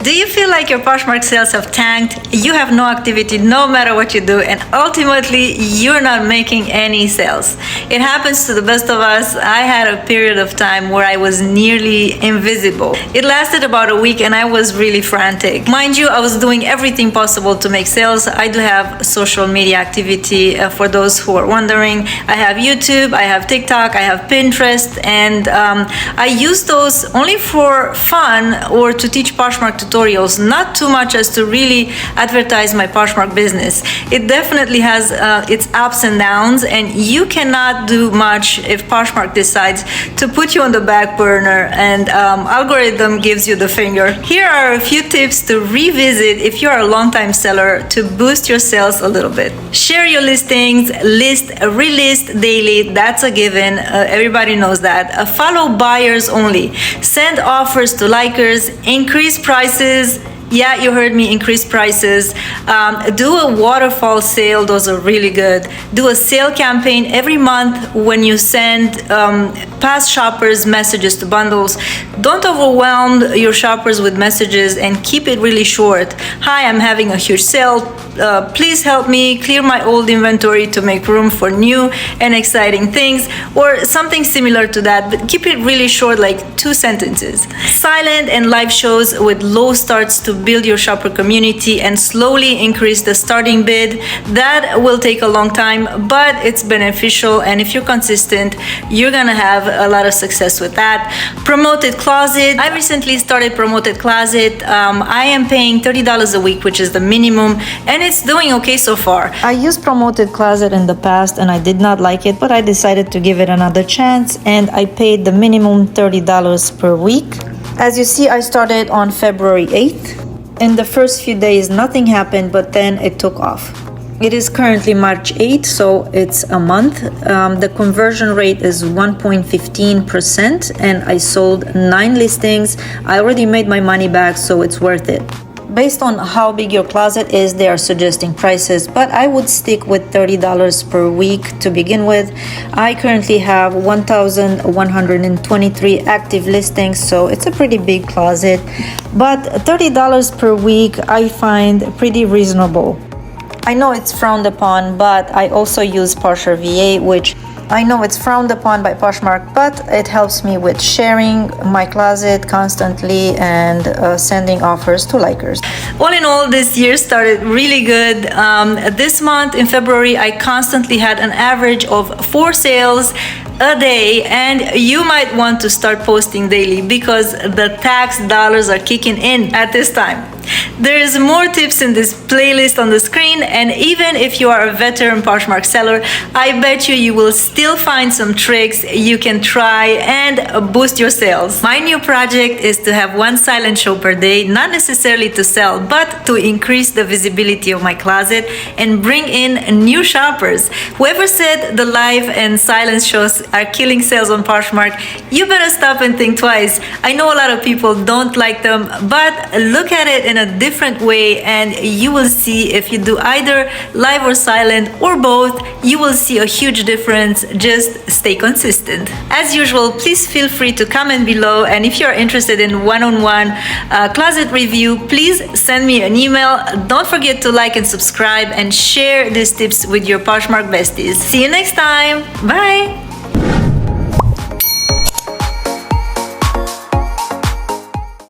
Do you feel like your Poshmark sales have tanked? You have no activity no matter what you do, and ultimately you're not making any sales. It happens to the best of us. I had a period of time where I was nearly invisible. It lasted about a week and I was really frantic. Mind you, I was doing everything possible to make sales. I do have social media activity for those who are wondering. I have YouTube, I have TikTok, I have Pinterest, and I use those only for fun or to teach Poshmark tutorials, not too much as to really advertise my Poshmark business. It definitely has its ups and downs, and you cannot do much if Poshmark decides to put you on the back burner and algorithm gives you the finger. Here are a few tips to revisit if you are a long-time seller to boost your sales a little bit. Share your listings, list, relist daily, that's a given, everybody knows that. Follow buyers only, send offers to likers, increase prices. Yeah, you heard me, increase prices. Do a waterfall sale, those are really good. Do a sale campaign every month when you send past shoppers messages to bundles. Don't overwhelm your shoppers with messages and keep it really short. Hi, I'm having a huge sale. Please help me clear my old inventory to make room for new and exciting things, or something similar to that, but keep it really short, like 2 sentences. Silent and live shows with low starts to build your shopper community and slowly increase the starting bid. That will take a long time, but it's beneficial, and if you're consistent, you're gonna have a lot of success with that. Promoted Closet. I recently started Promoted Closet. I am paying $30 a week, which is the minimum, and it's doing okay so far. I used Promoted Closet in the past and I did not like it, but I decided to give it another chance, and I paid the minimum $30 per week. As you see, I started on February 8th. In the first few days, nothing happened, but then it took off. It is currently March 8th, so it's a month. The conversion rate is 1.15%, and I sold 9 listings. I already made my money back, so it's worth it. Based on how big your closet is, they are suggesting prices, but I would stick with $30 per week to begin with. I currently have 1,123 active listings, so it's a pretty big closet, but $30 per week I find pretty reasonable. I know it's frowned upon, but I also use Partial VA, which I know it's frowned upon by Poshmark, but it helps me with sharing my closet constantly and sending offers to likers. All in all, this year started really good. This month in February, I constantly had an average of 4 sales a day, and you might want to start posting daily because the tax dollars are kicking in at this time. There is more tips in this playlist on the screen, and even if you are a veteran Poshmark seller, I bet you will still find some tricks you can try and boost your sales. My new project is to have 1 silent show per day, not necessarily to sell, but to increase the visibility of my closet and bring in new shoppers. Whoever said the live and silent shows are killing sales on Poshmark, you better stop and think twice. I know a lot of people don't like them, but look at it in a different way and you will see if you do either live or silent or both, you will see a huge difference. Just stay consistent. As usual, please feel free to comment below, and if you're interested in one-on-one closet review, please send me an email. Don't forget to like and subscribe and share these tips with your Poshmark besties. See you next time. Bye.